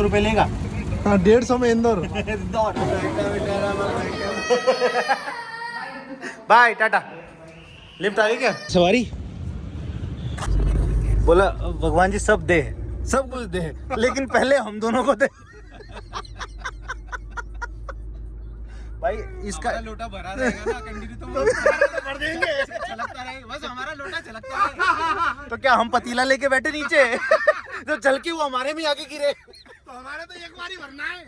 रुपए लेगा। हाँ 150 में इंदौर। बाय टाटा। लिफ्ट आ गई क्या सवारी? बोला भगवान जी सब दे, सब कुछ दे, लेकिन पहले हम दोनों को दे। भाई इसका लोटा भरा रहेगा ना कंटिन्यू तो भर देंगे, छलकता रहेगा बस हमारा लोटा छलकता रहेगा। तो क्या हम पतीला लेके बैठे नीचे तो चल के वो हमारे में आके गिरे? तो हमारे तो एक बार ही भरना है।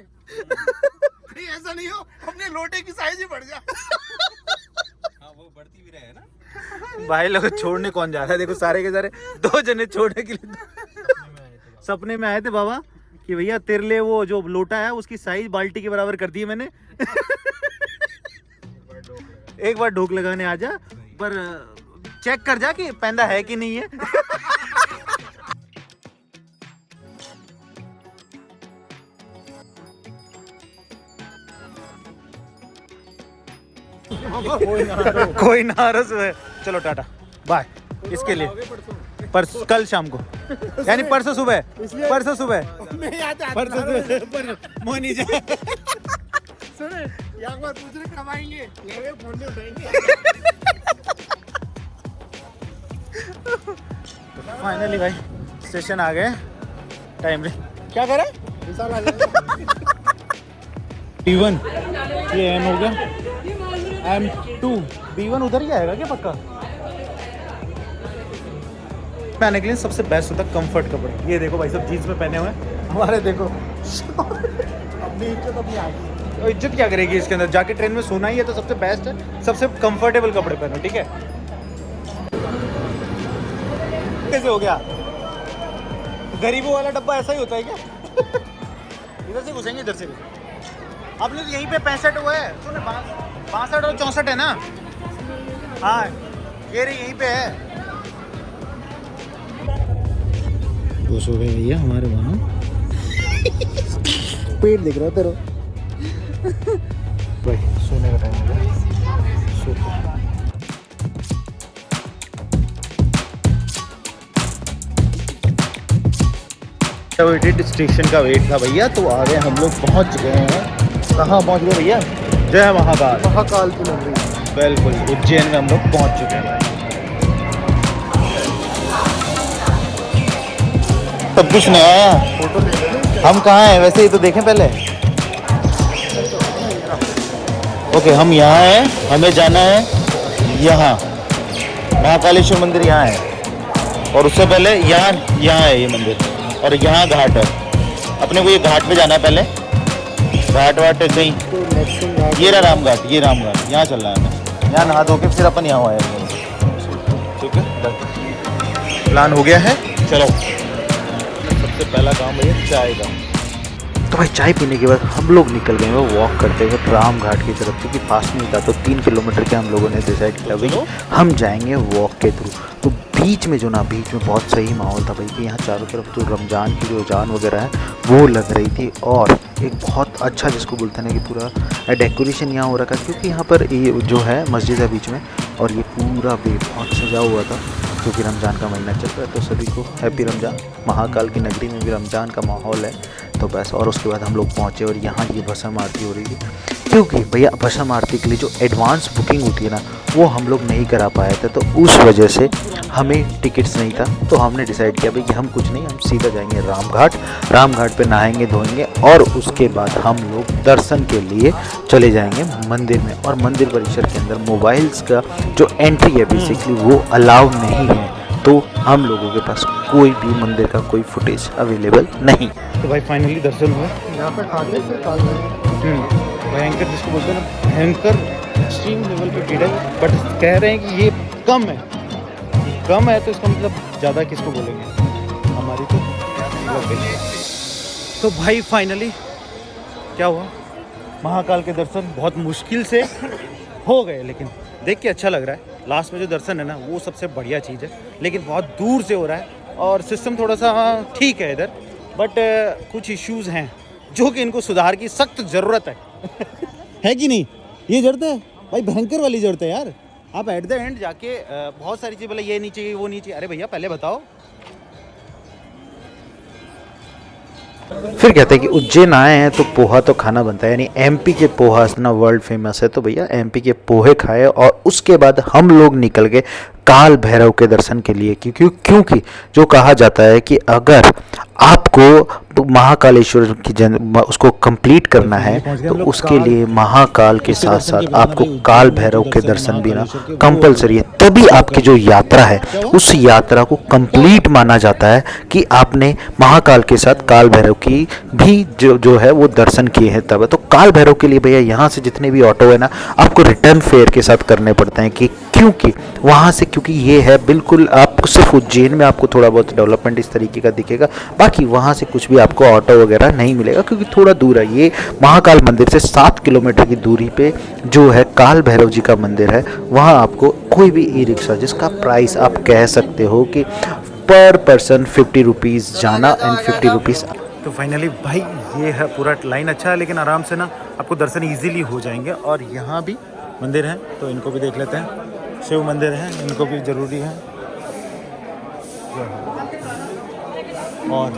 कहीं ऐसा नहीं हो अपने लोटे की साइज ही बढ़ जाए। हाँ वो बढ़ती भी रहे ना। भाई लोग छोड़ने कौन जा रहा है? देखो सारे के सारे 2 जने छोड़ने के लिए सपने में आए थे बाबा कि भैया तेरे लिए वो जो लोटा है उसकी साइज बाल्टी के बराबर कर दी है मैंने। एक बार ढोक लगाने आ जा, पर चेक कर जा कि पैंदा है कि नहीं है। कोई नाराज है। चलो टाटा बाय इसके लिए। कल शाम को यानी परसों सुबह, परसों सुबह मोनी जाए। सुने एक बार पूछ रहे कब आएंगे, ये फोन नहीं उठाएंगे। फाइनली भाई स्टेशन आ गए टाइम रे। क्या करे B1 ये M हो गया, M2 B1 उधर ही आएगा क्या पक्का? पहनने के लिए सबसे बेस्ट होता है कंफर्ट कपड़े। ये देखो भाई सब जीन्स में पहने हुए हैं हमारे, देखो अपनी इज्जत अपनी आगे। तो इज्जत क्या करेगी इसके अंदर? जाके ट्रेन में सोना ही है तो सबसे बेस्ट है, सबसे कंफर्टेबल कपड़े पहनो, ठीक है? कैसे हो गया? गरीबों वाला डब्बा ऐसा ही होता है क्या? इधर से घुसेंगे इधर से भी। आपने तो यहीं पे 65 हुआ है, सुने 62 और 64 है ना? हाँ ये रही यहीं पे है। वो सो गए भैया हमारे वहाँ। पेट दिख रहा है तेरा भाई, सोने का टाइम हो गया। वेटेड स्टेशन का वेट था भैया, तो आ गए हम लोग, पहुंच गए हैं। कहाँ पहुंच गए भैया? जय महाकाल। महाकाल की नगरी। बिल्कुल उज्जैन में हम लोग पहुंच चुके हैं भाई। सब कुछ नया आया। फोटो ले लो। हम कहाँ हैं वैसे, ये तो देखें पहले। ओके हम यहाँ हैं, हमें जाना है यहाँ, महाकालेश्वर मंदिर यहाँ है, और उससे पहले यहाँ है ये मंदिर, और यहाँ घाट है। अपने को ये घाट पे जाना है पहले, घाट वाट कहीं, ये रहा राम घाट, ये राम घाट, यहाँ चलना है हमें। यहाँ नहा धो के फिर अपन यहाँ आएंगे, ठीक है? प्लान हो गया है, चलो। सबसे पहला काम भैया चाय का। तो भाई चाय पीने के बाद हम लोग निकल गए हैं वॉक करते हुए राम घाट की तरफ, क्योंकि पास में था तो 3 किलोमीटर के हम लोगों ने डिसाइड किया भाई हम जाएंगे वॉक के थ्रू। तो बीच में बहुत सही माहौल था भाई कि यहाँ चारों तरफ तो रमज़ान की जो अजान वगैरह है वो लग रही थी, और एक बहुत अच्छा जिसको बोलते हैं कि पूरा डेकोरेशन यहाँ हो रखा है, क्योंकि यहाँ पर ये जो है मस्जिद है बीच में, और ये पूरा वे बहुत सजा हुआ था क्योंकि रमज़ान का महीना चल रहा है। तो सभी को हैप्पी रमज़ान। महाकाल की नगरी में भी रमज़ान का माहौल है तो बस। और उसके बाद हम लोग पहुँचे और यहाँ ये भस्म आरती हो रही थी, क्योंकि भैया भस्म आरती के लिए जो एडवांस बुकिंग होती है ना वो हम लोग नहीं करा पाए थे, तो उस वजह से हमें टिकट्स नहीं था। तो हमने डिसाइड किया भाई कि हम कुछ नहीं, हम सीधा जाएंगे राम घाट पे नहाएंगे धोएंगे, और उसके बाद हम लोग दर्शन के लिए चले जाएंगे मंदिर में। और मंदिर परिसर के अंदर मोबाइल्स का जो एंट्री है बेसिकली वो अलाउ नहीं है, तो हम लोगों के पास कोई भी मंदिर का कोई फुटेज अवेलेबल नहीं। तो भाई फाइनली दर्शन हुए यहाँ पे खा के फिर काल भयंकर जिसको बोलते हैं ना, भयंकर एक्सट्रीम लेवल पे भीड़ है, बट कह रहे हैं कि ये कम है तो इसका मतलब ज़्यादा किसको बोलेंगे, हमारी तो भाई फाइनली क्या हुआ, महाकाल के दर्शन बहुत मुश्किल से हो गए, लेकिन देख के अच्छा लग रहा है। लास्ट में जो दर्शन है ना वो सबसे बढ़िया चीज़ है, लेकिन बहुत दूर से हो रहा है और सिस्टम थोड़ा सा ठीक है इधर, बट कुछ इश्यूज़ हैं जो कि इनको सुधार की सख्त ज़रूरत है। है कि नहीं? ये ज़रूरत है भाई, भयंकर वाली ज़रूरत है यार। आप एट द एंड जाके बहुत सारी चीज़ बोले ये नहीं चाहिए वो नहीं चाहिए, अरे भैया पहले बताओ फिर कहते हैं कि उज्जैन आए हैं तो पोहा तो खाना बनता है, यानी एमपी के पोहा इतना वर्ल्ड फेमस है, तो भैया एमपी के पोहे खाए और उसके बाद हम लोग निकल गए काल भैरव के दर्शन के लिए। क्योंकि जो कहा जाता है कि अगर आपको महाकालेश्वर की उसको कंप्लीट करना है तो उसके लिए महाकाल के साथ साथ आपको काल भैरव के दर्शन भी ना कंपलसरी है, तभी आपकी जो यात्रा है उस यात्रा को कंप्लीट माना जाता है कि आपने महाकाल के साथ काल भैरव की भी जो है वो दर्शन किए हैं तब। तो काल भैरव के लिए भैया यहाँ से जितने भी ऑटो है ना आपको रिटर्न फेयर के साथ करने पड़ते हैं, कि क्योंकि वहाँ से, क्योंकि ये है बिल्कुल आपको सिर्फ उज्जैन में आपको थोड़ा बहुत डेवलपमेंट इस तरीके का दिखेगा, बाकी वहाँ से कुछ भी आपको ऑटो वगैरह नहीं मिलेगा क्योंकि थोड़ा दूर है। ये महाकाल मंदिर से 7 किलोमीटर की दूरी पे जो है काल भैरव जी का मंदिर है, वहाँ आपको कोई भी ई रिक्शा जिसका प्राइस आप कह सकते हो कि पर पर्सन 50 रुपीज़ जाना एंड 50 रुपीज़। तो फाइनली भाई ये है पूरा लाइन अच्छा है, लेकिन आराम से ना आपको दर्शन इजीली हो जाएंगे। और यहाँ भी मंदिर हैं तो इनको भी देख लेते हैं, शिव मंदिर हैं, इनको भी ज़रूरी है। और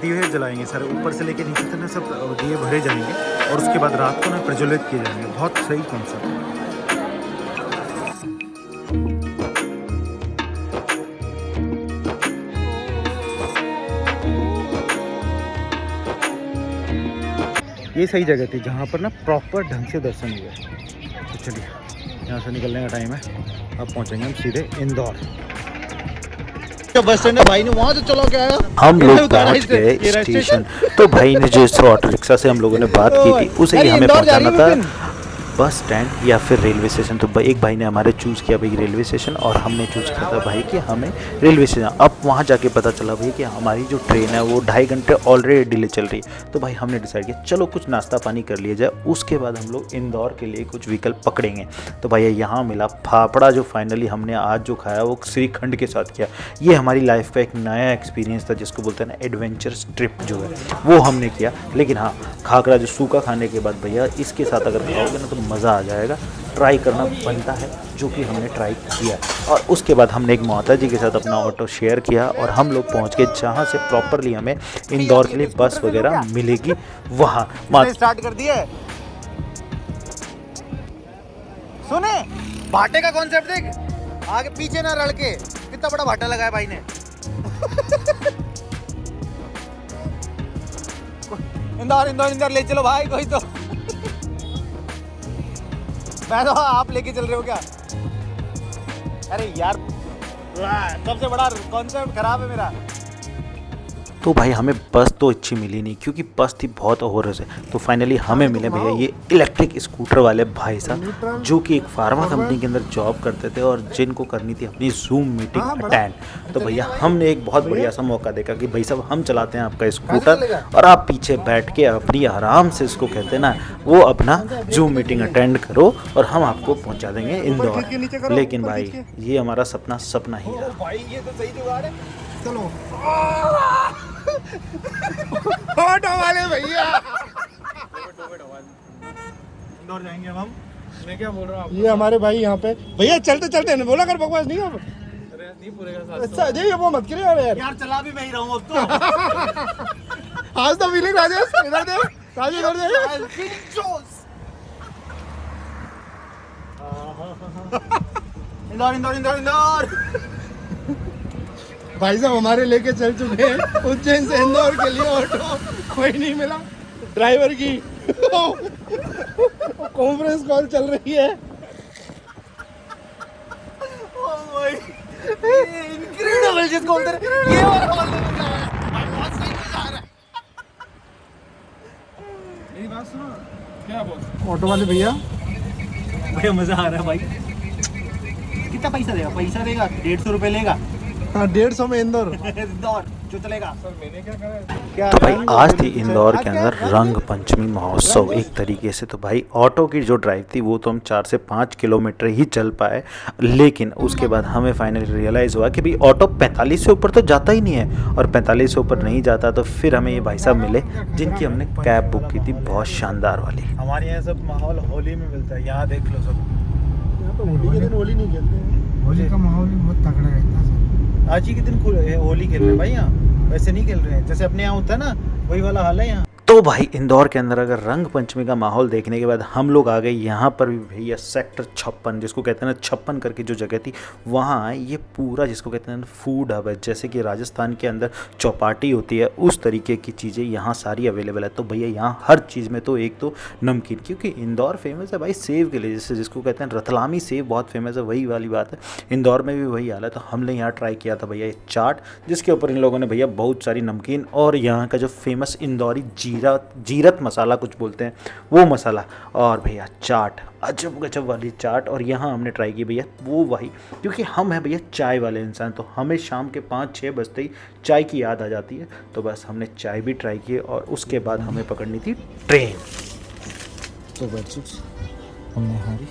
दिए जलाएंगे सारे ऊपर से लेके नीचे तक ना, सब दिए भरे जाएंगे और उसके बाद रात को ना प्रज्वलित किए जाएंगे। बहुत सही कॉन्सेप्ट है। ये सही जगह थी जहाँ पर ना प्रॉपर ढंग से दर्शन हुए। तो चलिए यहाँ से निकलने का टाइम है, अब पहुँचेंगे हम सीधे इंदौर। बस स्टैंड है, भाई ने वहाँ से चला के आया, हम लोग पहुँच गए स्टेशन। तो भाई ने जो इस ऑटो रिक्शा से हम लोगों ने बात की थी उसे ही हमें पहुँचाना था बस स्टैंड या फिर रेलवे स्टेशन। तो एक भाई ने हमारे चूज़ किया भाई रेलवे स्टेशन और हमने चूज़ किया था भाई कि हमें रेलवे स्टेशन। अब वहाँ जाके पता चला भाई कि हमारी जो ट्रेन है वो 2.5 घंटे ऑलरेडी डिले चल रही है। तो भाई हमने डिसाइड किया चलो कुछ नाश्ता पानी कर लिया जाए, उसके बाद हम लोग इंदौर के लिए कुछ विकल्प पकड़ेंगे। तो भाई यहाँ मिला फाफड़ा, जो फाइनली हमने आज जो खाया वो श्रीखंड के साथ किया। ये हमारी लाइफ का एक नया एक्सपीरियंस था जिसको बोलते हैं ना एडवेंचरस ट्रिप जो है वो हमने किया। लेकिन हाँ, खाकरा जो सूखा खाने के बाद भैया इसके साथ अगर खाओगे ना तो मज़ा आ जाएगा, ट्राई करना बनता है, जो कि हमने ट्राई किया। और उसके बाद हमने एक माता जी के साथ अपना ऑटो शेयर किया और हम लोग पहुंच गए जहां से प्रॉपरली हमें इंदौर के लिए बस वगैरह मिलेगी वहां। स्टार्ट कर दिया है। सुने भाटे का कॉन्सेप्ट देख, आगे पीछे ना रड़ के, कितना बड़ा भाटा लगाया भाई ने। इंदौर इंदौर इंदौर ले चलो भाई, कोई तो मैं तो आप लेके चल रहे हो क्या? अरे यार सबसे बड़ा कॉन्सेप्ट खराब है मेरा। तो भाई हमें बस तो अच्छी मिली नहीं क्योंकि बस थी बहुत ओवर से। तो फाइनली हमें मिले भैया ये इलेक्ट्रिक स्कूटर वाले भाई साहब जो कि एक फार्मा कंपनी के अंदर जॉब करते थे और जिनको करनी थी अपनी जूम मीटिंग अटेंड। तो भैया हमने एक बहुत बढ़िया सा मौका देखा कि भाई साहब हम चलाते हैं आपका स्कूटर और आप पीछे बैठ के अपनी आराम से इसको कहते हैं ना वो अपना जूम मीटिंग अटेंड करो और हम आपको पहुंचा देंगे इंदौर। लेकिन भाई ये हमारा सपना ही रहा। भाई ये तो सही जुगाड़ है। चलो ऑटो वाले भैया, इंदौर जाएंगे हम। मैं क्या बोल रहा हूँ, ये हमारे भाई यहाँ पे भैया चलते चलते ने बोला कर बकवास नहीं अब। नहीं पूरे अच्छा जी वो मत करिए यार चला भी मैं ही रहा हूँ अब तो। आज तो फीलिंग राजेश इधर दे, राजेश इधर दे। इंदौर इंदौर इंदौर इंदौर। भाई साहब हमारे लेके चल चुके हैं उज्जैन से इंदौर के लिए ऑटो, कोई नहीं मिला ड्राइवर की कॉन्फ्रेंस कॉल चल रही है। इनक्रेडिबल जिसको बोलते हैं ये वाला बोलने में जा रहा है, बहुत सही मजा आ रहा है। मेरी बात सुनो, क्या बोल ऑटो वाले भैया, भैया मजा आ रहा है भाई। कितना पैसा देगा? पैसा देगा 150 रुपए लेगा। हाँ 150 में इंदौर इंदौर जो चलेगा। सर मैंने क्या करा? तो भाई आज थी इंदौर के अंदर रंग पंचमी महोत्सव एक तरीके से। तो भाई ऑटो की जो ड्राइव थी वो तो हम 4 से 5 किलोमीटर ही चल पाए, लेकिन उसके बाद हमें फाइनली रियलाइज़ हुआ कि भाई ऑटो 45 से ऊपर तो जाता ही नहीं है और 45 से ऊपर नहीं जाता। तो फिर हमें ये भाई साहब मिले जिनकी हमने कैब बुक की थी, बहुत शानदार वाली। हमारे यहाँ सब माहौल होली में मिलता है, यहाँ देख लो सब। यहाँ पे होली के दिन होली नहीं खेलते हैं, होली का माहौल भी बहुत तगड़ा रहता है। आज ही के दिन होली खेल रहे भाई यहाँ। वैसे नहीं खेल रहे हैं, जैसे अपने यहाँ होता है ना, वही वाला हाल है यहाँ। तो भाई इंदौर के अंदर अगर रंग पंचमी का माहौल देखने के बाद हम लोग आ गए यहाँ पर भी भैया सेक्टर 56, जिसको कहते हैं ना 56 करके जो जगह थी, वहाँ ये पूरा जिसको कहते हैं फूड हब है। जैसे कि राजस्थान के अंदर चौपाटी होती है, उस तरीके की चीज़ें यहाँ सारी अवेलेबल है। तो भैया यहाँ हर चीज़ में तो एक तो नमकीन, क्योंकि इंदौर फेमस है भाई सेव के लिए, जैसे जिसको कहते हैं रतलामी सेव बहुत फेमस है, वही वाली बात है। इंदौर में भी वही हाल है। तो हमने यहाँ ट्राई किया था भैया चाट, जिसके ऊपर इन लोगों ने भैया बहुत सारी नमकीन और यहाँ का जो फेमस इंदौरी जीरत मसाला कुछ बोलते हैं, वो मसाला, और भैया चाट, अजब गजब वाली चाट। और यहाँ हमने ट्राई की भैया वो वही, क्योंकि हम हैं भैया चाय वाले इंसान, तो हमें शाम के 5-6 बजते ही चाय की याद आ जाती है। तो बस हमने चाय भी ट्राई की और उसके बाद हमें पकड़नी थी ट्रेन। तो बेडशीट्स हमने हमारी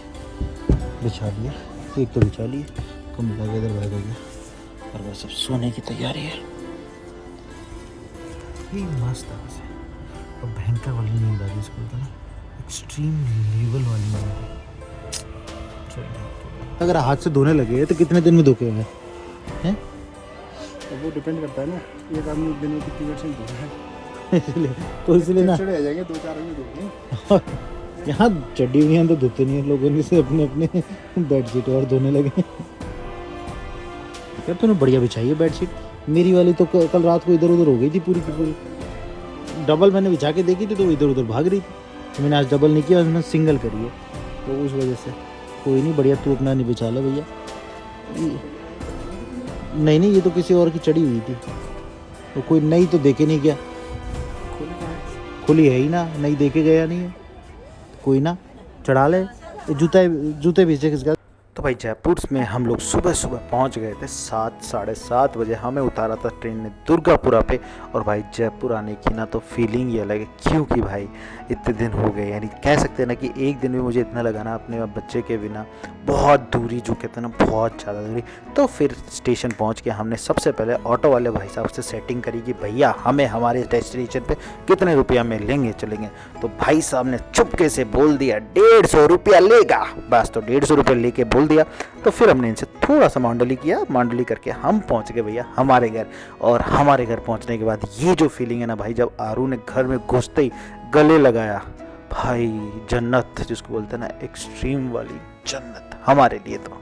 बिछा लिया, एक तो बिछा ली, को मिला के इधर बैठ गया और बस अब सोने की तैयारी है। ये मस्त है वैसे, और भयंकर वाली नींद आ रही है, इसको बोलते हैं ना एक्सट्रीम लेवल वाली नींद। अगर हाथ से धोने लगे तो कितने दिन में धो के हैं? अब वो डिपेंड करता है ना, एक आदमी दिन में कितनी बार धोता है। इसलिए तो इसलिए ना चिड़चिड़े आ जाएंगे 2-4 आदमी धोते। यहाँ चड्डी हुई हैं तो धोते नहीं है लोगों ने से अपने अपने बेडशीट और धोने लगे। यार तूने बढ़िया बिछाई है बेडशीट, मेरी वाली तो कल रात को इधर उधर हो गई थी पूरी की पूरी। डबल मैंने बिछा के देखी थी तो इधर उधर भाग रही थी, तो मैंने आज डबल नहीं किया, मैंने सिंगल करी है, तो उस वजह से कोई नहीं, बढ़िया तू अपना नहीं बिछा ले भैया। नहीं नहीं, ये तो किसी और की चढ़ी हुई थी, तो कोई नई तो देखे नहीं गया, खुली है ही ना, नई देखे गया नहीं है, कोई ना चढ़ा ले। जूते भेजे किसका। तो भाई जयपुर में हम लोग सुबह सुबह पहुंच गए थे, 7-7:30 बजे हमें उतारा था ट्रेन ने दुर्गापुरा पे। और भाई जयपुर आने की ना तो फीलिंग ही अलग है, क्योंकि भाई इतने दिन हो गए, यानी कह सकते हैं ना कि एक दिन भी मुझे इतना लगा ना अपने बच्चे के बिना, बहुत दूरी, जो कहते हैं ना बहुत ज़्यादा दूरी। तो फिर स्टेशन पहुँच के हमने सबसे पहले ऑटो वाले भाई साहब से सेटिंग करी कि भैया हमें हमारे डेस्टिनेशन पर कितने रुपया में लेंगे चलेंगे। तो भाई साहब ने चुपके से बोल दिया 150 रुपया लेगा, बस। तो 150 रुपये लेके बोल दिया। तो फिर हमने इनसे थोड़ा सा मांडली किया, मांडली करके हम पहुंच गए भैया हमारे घर। और हमारे घर पहुंचने के बाद ये जो फीलिंग है ना भाई, जब आरू ने घर में घुसते ही गले लगाया, भाई जन्नत जिसको बोलते हैं ना, एक्सट्रीम वाली जन्नत हमारे लिए तो।